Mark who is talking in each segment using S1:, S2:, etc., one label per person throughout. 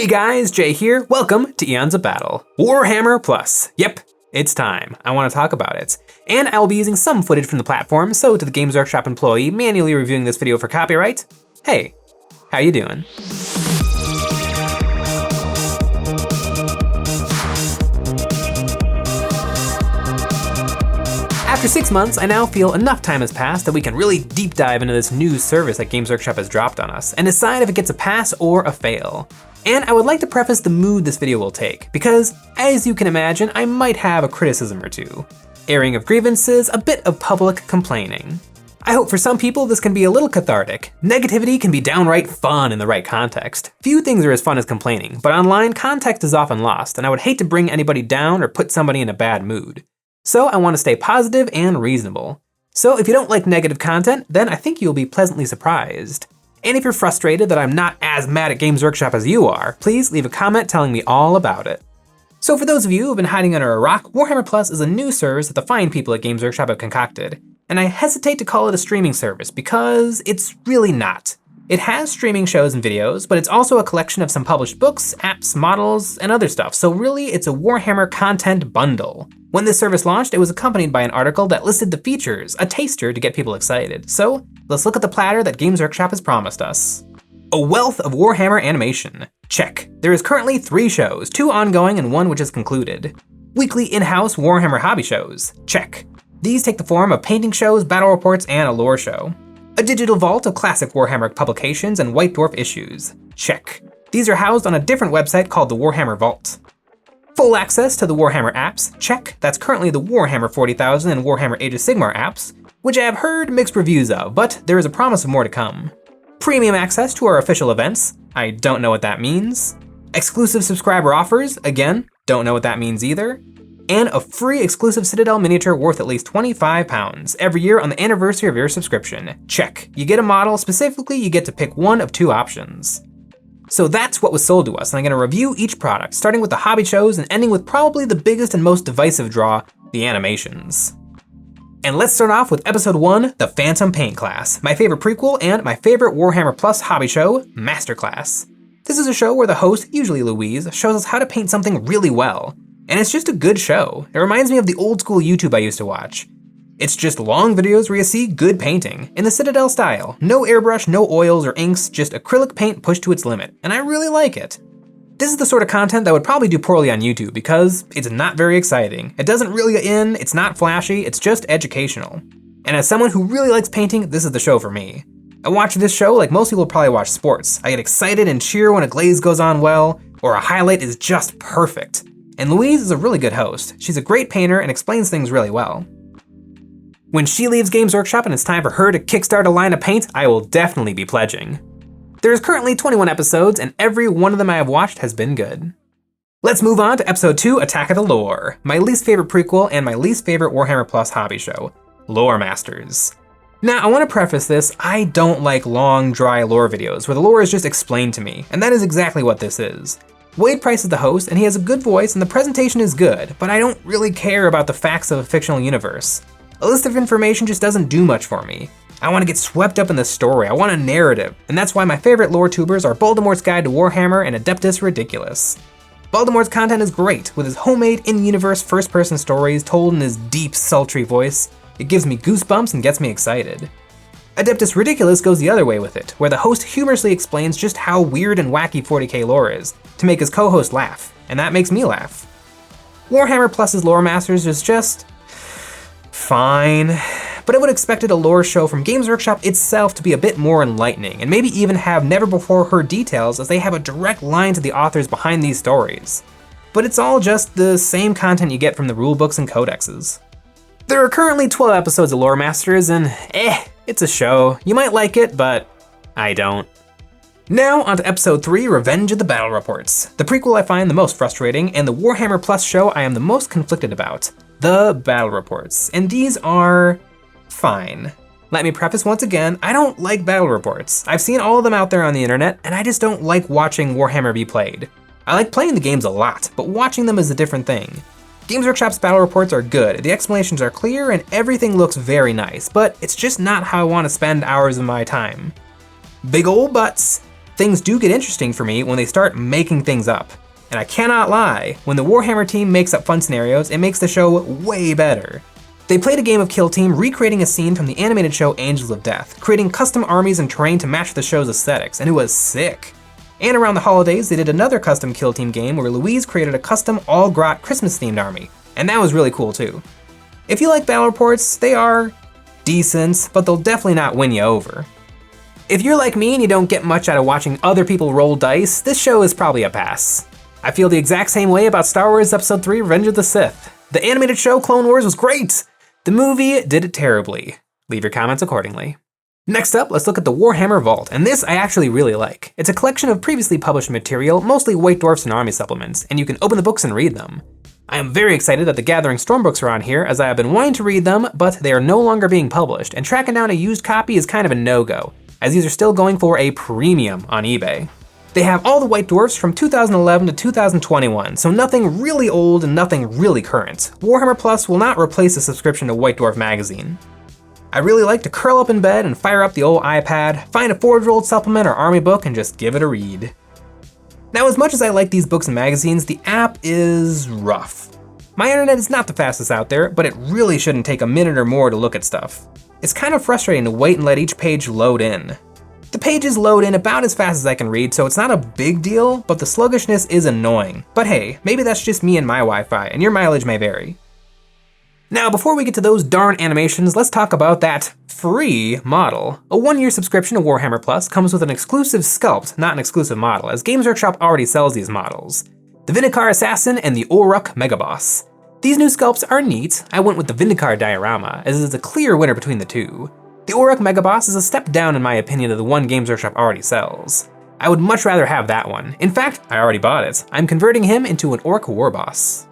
S1: Hey guys, Jay here. Welcome to Eons of Battle. Warhammer Plus. Yep, it's time. I want to talk about it. And I'll be using some footage from the platform, so to the Games Workshop employee manually reviewing this video for copyright, hey, how you doing? After 6 months, I now feel enough time has passed that we can really deep dive into this new service that Games Workshop has dropped on us and decide if it gets a pass or a fail. And I would like to preface the mood this video will take, because as you can imagine, I might have a criticism or two. Airing of grievances, a bit of public complaining. I hope for some people this can be a little cathartic. Negativity can be downright fun in the right context. Few things are as fun as complaining, but online context is often lost, and I would hate to bring anybody down or put somebody in a bad mood. So I want to stay positive and reasonable. So if you don't like negative content, then I think you'll be pleasantly surprised. And if you're frustrated that I'm not as mad at Games Workshop as you are, please leave a comment telling me all about it. So for those of you who've been hiding under a rock, Warhammer Plus is a new service that the fine people at Games Workshop have concocted. And I hesitate to call it a streaming service because it's really not. It has streaming shows and videos, but it's also a collection of some published books, apps, models, and other stuff. So really, it's a Warhammer content bundle. When this service launched, it was accompanied by an article that listed the features, a taster to get people excited. So let's look at the platter that Games Workshop has promised us. A wealth of Warhammer animation. Check. There is currently 3 shows, 2 ongoing and 1 which is concluded. Weekly in-house Warhammer hobby shows. Check. These take the form of painting shows, battle reports, and a lore show. A digital vault of classic Warhammer publications and White Dwarf issues. Check. These are housed on a different website called the Warhammer Vault. Full access to the Warhammer apps. Check. That's currently the Warhammer 40,000 and Warhammer Age of Sigmar apps, which I have heard mixed reviews of, but there is a promise of more to come. Premium access to our official events. I don't know what that means. Exclusive subscriber offers. Again, don't know what that means either. And a free exclusive Citadel miniature worth at least £25 every year on the anniversary of your subscription. Check. You get a model, specifically you get to pick one of 2 options. So that's what was sold to us, and I'm gonna review each product, starting with the hobby shows and ending with probably the biggest and most divisive draw, the animations. And let's start off with episode 1, the Phantom Paint Class, my favorite prequel and my favorite Warhammer Plus hobby show, Masterclass. This is a show where the host, usually Louise, shows us how to paint something really well. And it's just a good show. It reminds me of the old school YouTube I used to watch. It's just long videos where you see good painting, in the Citadel style. No airbrush, no oils or inks, just acrylic paint pushed to its limit, and I really like it. This is the sort of content that would probably do poorly on YouTube because it's not very exciting. It doesn't reel you in, it's not flashy, it's just educational. And as someone who really likes painting, this is the show for me. I watch this show like most people probably watch sports. I get excited and cheer when a glaze goes on well, or a highlight is just perfect. And Louise is a really good host. She's a great painter and explains things really well. When she leaves Games Workshop and it's time for her to kickstart a line of paint, I will definitely be pledging. There is currently 21 episodes, and every one of them I have watched has been good. Let's move on to episode 2, Attack of the Lore, my least favorite prequel and my least favorite Warhammer Plus hobby show, Loremasters. Now, I want to preface this, I don't like long, dry lore videos where the lore is just explained to me, and that is exactly what this is. Wade Price is the host, and he has a good voice and the presentation is good, but I don't really care about the facts of a fictional universe. A list of information just doesn't do much for me. I want to get swept up in the story, I want a narrative, and that's why my favorite lore tubers are Voldemort's Guide to Warhammer and Adeptus Ridiculous. Voldemort's content is great, with his homemade in-universe first-person stories told in his deep, sultry voice. It gives me goosebumps and gets me excited. Adeptus Ridiculous goes the other way with it, where the host humorously explains just how weird and wacky 40k lore is, to make his co-host laugh, and that makes me laugh. Warhammer Plus's Loremasters is just fine, but I would have expected a lore show from Games Workshop itself to be a bit more enlightening, and maybe even have never before heard details as they have a direct line to the authors behind these stories. But it's all just the same content you get from the rulebooks and codexes. There are currently 12 episodes of Loremasters, and it's a show. You might like it, but I don't. Now onto episode 3, Revenge of the Battle Reports. The prequel I find the most frustrating, and the Warhammer Plus show I am the most conflicted about. The Battle Reports, and these are fine. Let me preface once again, I don't like battle reports. I've seen all of them out there on the internet, and I just don't like watching Warhammer be played. I like playing the games a lot, but watching them is a different thing. Games Workshop's battle reports are good, the explanations are clear, and everything looks very nice, but it's just not how I want to spend hours of my time. Big ol' butts. things do get interesting for me when they start making things up. And I cannot lie, when the Warhammer team makes up fun scenarios, it makes the show way better. They played a game of Kill Team recreating a scene from the animated show Angels of Death, creating custom armies and terrain to match the show's aesthetics, and it was sick. And around the holidays, they did another custom Kill Team game where Louise created a custom all-grot Christmas-themed army, and that was really cool too. If you like battle reports, they are decent, but they'll definitely not win you over. If you're like me and you don't get much out of watching other people roll dice, this show is probably a pass. I feel the exact same way about Star Wars Episode 3 Revenge of the Sith. The animated show Clone Wars was great! The movie did it terribly. Leave your comments accordingly. Next up, let's look at the Warhammer Vault, and this I actually really like. It's a collection of previously published material, mostly White Dwarfs and army supplements, and you can open the books and read them. I am very excited that the Gathering Storm books are on here, as I have been wanting to read them, but they are no longer being published, and tracking down a used copy is kind of a no-go, as these are still going for a premium on eBay. They have all the White Dwarfs from 2011 to 2021, so nothing really old and nothing really current. Warhammer Plus will not replace a subscription to White Dwarf magazine. I really like to curl up in bed and fire up the old iPad, find a Forge World supplement or army book, and just give it a read. Now, as much as I like these books and magazines, the app is rough. My internet is not the fastest out there, but it really shouldn't take a minute or more to look at stuff. It's kind of frustrating to wait and let each page load in. The pages load in about as fast as I can read, so it's not a big deal, but the sluggishness is annoying. But hey, maybe that's just me and my Wi-Fi, and your mileage may vary. Now, before we get to those darn animations, let's talk about that free model. A 1-year subscription to Warhammer Plus comes with an exclusive sculpt, not an exclusive model, as Games Workshop already sells these models. The Vindikar Assassin and the Orruk Megaboss. These new sculpts are neat. I went with the Vindikar diorama, as it is a clear winner between the two. The Orruk Megaboss is a step down in my opinion of the one Games Workshop already sells. I would much rather have that one. In fact, I already bought it. I'm converting him into an Orc Warboss.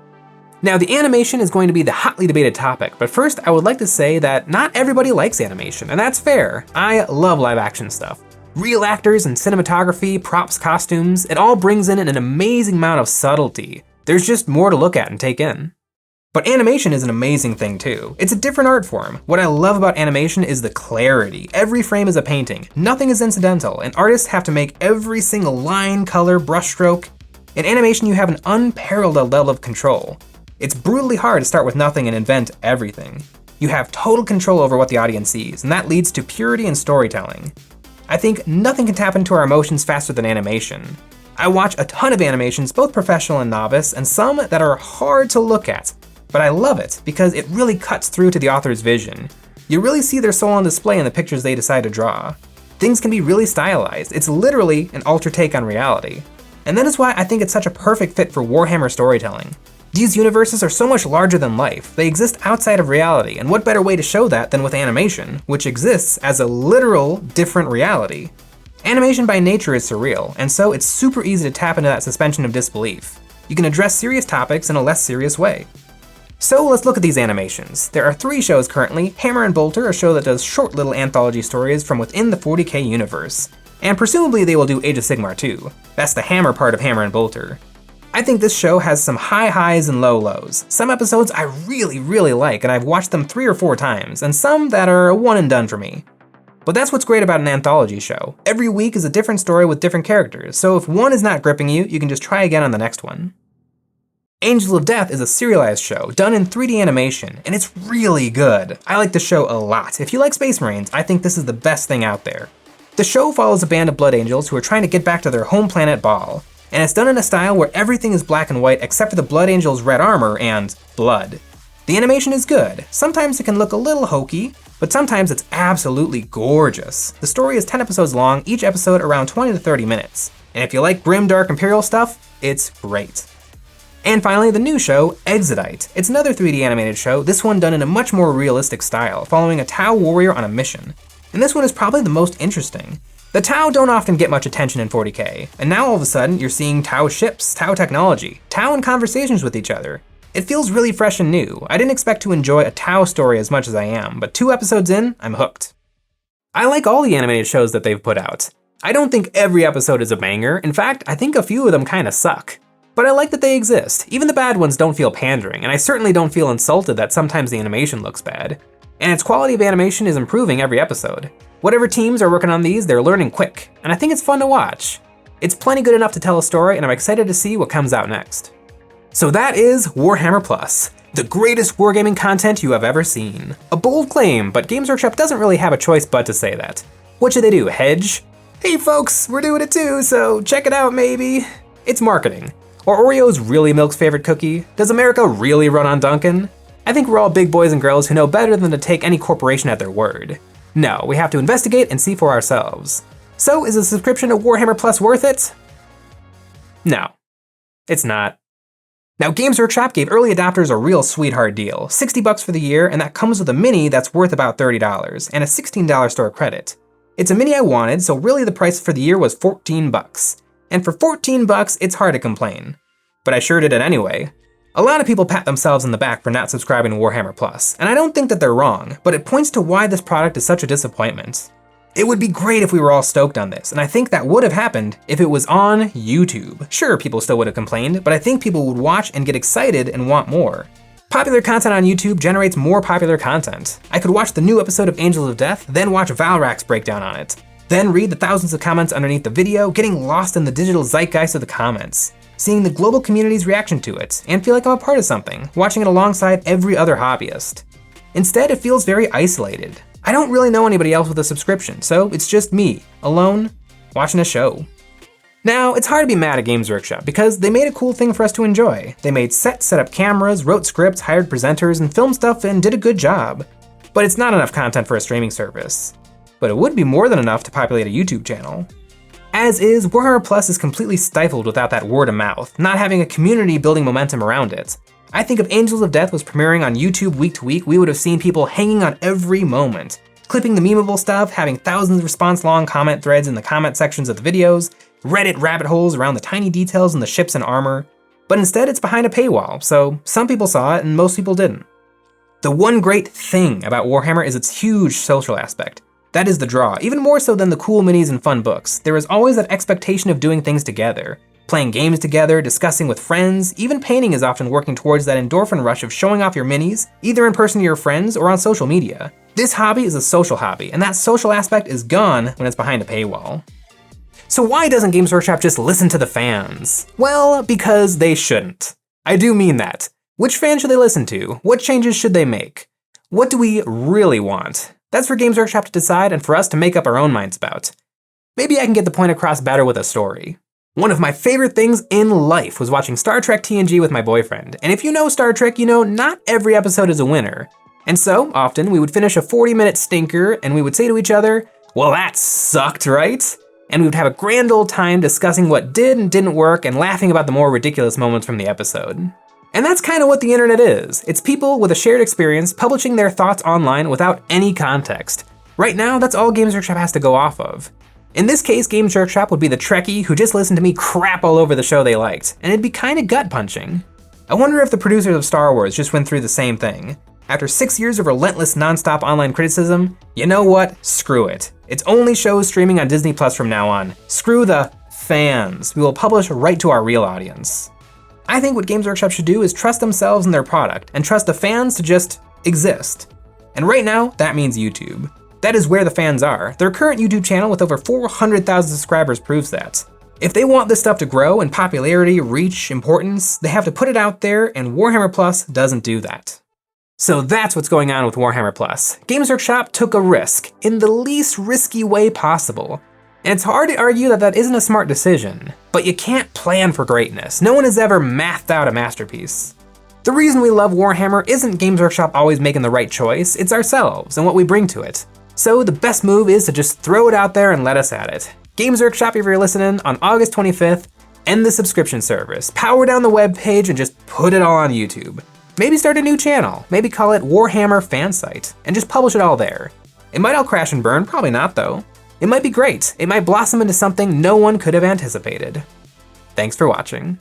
S1: Now, the animation is going to be the hotly debated topic, but first I would like to say that not everybody likes animation, and that's fair. I love live action stuff. Real actors and cinematography, props, costumes, it all brings in an amazing amount of subtlety. There's just more to look at and take in. But animation is an amazing thing too. It's a different art form. What I love about animation is the clarity. Every frame is a painting. Nothing is incidental, and artists have to make every single line, color, brushstroke. In animation, you have an unparalleled level of control. It's brutally hard to start with nothing and invent everything. You have total control over what the audience sees, and that leads to purity and storytelling. I think nothing can tap into our emotions faster than animation. I watch a ton of animations, both professional and novice, and some that are hard to look at. But I love it because it really cuts through to the author's vision. You really see their soul on display in the pictures they decide to draw. Things can be really stylized. It's literally an ultra take on reality. And that is why I think it's such a perfect fit for Warhammer storytelling. These universes are so much larger than life. They exist outside of reality, and what better way to show that than with animation, which exists as a literal different reality. Animation by nature is surreal, and so it's super easy to tap into that suspension of disbelief. You can address serious topics in a less serious way. So let's look at these animations. There are 3 shows currently: Hammer and Bolter, a show that does short little anthology stories from within the 40k universe. And presumably they will do Age of Sigmar too. That's the Hammer part of Hammer and Bolter. I think this show has some high highs and low lows. Some episodes I really like, and I've watched them 3 or 4 times, and some that are a one and done for me. But that's what's great about an anthology show. Every week is a different story with different characters, so if one is not gripping you, you can just try again on the next one. Angels of Death is a serialized show done in 3D animation, and it's really good. I like the show a lot. If you like Space Marines, I think this is the best thing out there. The show follows a band of Blood Angels who are trying to get back to their home planet Baal, and it's done in a style where everything is black and white except for the Blood Angels' red armor and blood. The animation is good. Sometimes it can look a little hokey, but sometimes it's absolutely gorgeous. The story is 10 episodes long, each episode around 20 to 30 minutes. And if you like grim, dark Imperial stuff, it's great. And finally, the new show, Exodite. It's another 3D animated show, this one done in a much more realistic style, following a Tau warrior on a mission. And this one is probably the most interesting. The Tau don't often get much attention in 40k, and now all of a sudden you're seeing Tau ships, Tau technology, Tau in conversations with each other. It feels really fresh and new. I didn't expect to enjoy a Tau story as much as I am, but 2 episodes in, I'm hooked. I like all the animated shows that they've put out. I don't think every episode is a banger. In fact, I think a few of them kinda suck. But I like that they exist. Even the bad ones don't feel pandering, and I certainly don't feel insulted that sometimes the animation looks bad. And its quality of animation is improving every episode. Whatever teams are working on these, they're learning quick, and I think it's fun to watch. It's plenty good enough to tell a story, and I'm excited to see what comes out next. So that is Warhammer Plus, the greatest wargaming content you have ever seen. A bold claim, but Games Workshop doesn't really have a choice but to say that. What should they do, hedge? Hey folks, we're doing it too, so check it out maybe. It's marketing. Are Oreos really Milk's favorite cookie? Does America really run on Dunkin'? I think we're all big boys and girls who know better than to take any corporation at their word. No, we have to investigate and see for ourselves. So is a subscription to Warhammer Plus worth it? No, it's not. Now Games Workshop gave early adopters a real sweetheart deal, $60 for the year, and that comes with a mini that's worth about $30, and a $16 store credit. It's a mini I wanted, so really the price for the year was $14. And for $14, it's hard to complain. But I sure did it anyway. A lot of people pat themselves on the back for not subscribing to Warhammer Plus, and I don't think that they're wrong, but it points to why this product is such a disappointment. It would be great if we were all stoked on this, and I think that would have happened if it was on YouTube. Sure, people still would have complained, but I think people would watch and get excited and want more. Popular content on YouTube generates more popular content. I could watch the new episode of Angels of Death, then watch Valrak's breakdown on it. Then read the thousands of comments underneath the video, getting lost in the digital zeitgeist of the comments. Seeing the global community's reaction to it, and feel like I'm a part of something, watching it alongside every other hobbyist. Instead, it feels very isolated. I don't really know anybody else with a subscription, so it's just me, alone, watching a show. Now, it's hard to be mad at Games Workshop because they made a cool thing for us to enjoy. They made sets, set up cameras, wrote scripts, hired presenters, and filmed stuff and did a good job. But it's not enough content for a streaming service. But it would be more than enough to populate a YouTube channel. As is, Warhammer Plus is completely stifled without that word of mouth, not having a community building momentum around it. I think if Angels of Death was premiering on YouTube week to week, we would have seen people hanging on every moment, clipping the memeable stuff, having thousands of response-long comment threads in the comment sections of the videos, Reddit rabbit holes around the tiny details in the ships and armor. But instead, it's behind a paywall, so some people saw it and most people didn't. The one great thing about Warhammer is its huge social aspect. That is the draw, even more so than the cool minis and fun books. There is always that expectation of doing things together. Playing games together, discussing with friends, even painting is often working towards that endorphin rush of showing off your minis, either in person to your friends or on social media. This hobby is a social hobby, and that social aspect is gone when it's behind a paywall. So why doesn't Games Workshop just listen to the fans? Well, because they shouldn't. I do mean that. Which fans should they listen to? What changes should they make? What do we really want? That's for Games Workshop to decide and for us to make up our own minds about. Maybe I can get the point across better with a story. One of my favorite things in life was watching Star Trek TNG with my boyfriend. And if you know Star Trek, you know not every episode is a winner. And so, often, we would finish a 40-minute stinker and we would say to each other, well, that sucked, right? And we would have a grand old time discussing what did and didn't work and laughing about the more ridiculous moments from the episode. And that's kind of what the internet is. It's people with a shared experience publishing their thoughts online without any context. Right now, that's all Games Workshop has to go off of. In this case, Games Workshop would be the Trekkie who just listened to me crap all over the show they liked, and it'd be kind of gut-punching. I wonder if the producers of Star Wars just went through the same thing. After 6 years of relentless non-stop online criticism, you know what? Screw it. It's only shows streaming on Disney Plus from now on. Screw the fans. We will publish right to our real audience. I think what Games Workshop should do is trust themselves and their product, and trust the fans to just exist. And right now, that means YouTube. That is where the fans are. Their current YouTube channel with over 400,000 subscribers proves that. If they want this stuff to grow in popularity, reach, importance, they have to put it out there, and Warhammer Plus doesn't do that. So that's what's going on with Warhammer Plus. Games Workshop took a risk in the least risky way possible. And it's hard to argue that that isn't a smart decision, but you can't plan for greatness. No one has ever mathed out a masterpiece. The reason we love Warhammer isn't Games Workshop always making the right choice, it's ourselves and what we bring to it. So the best move is to just throw it out there and let us at it. Games Workshop, if you're listening, on August 25th, end the subscription service, power down the webpage and just put it all on YouTube. Maybe start a new channel, maybe call it Warhammer Fansite, and just publish it all there. It might all crash and burn, probably not though. It might be great, it might blossom into something no one could have anticipated. Thanks for watching.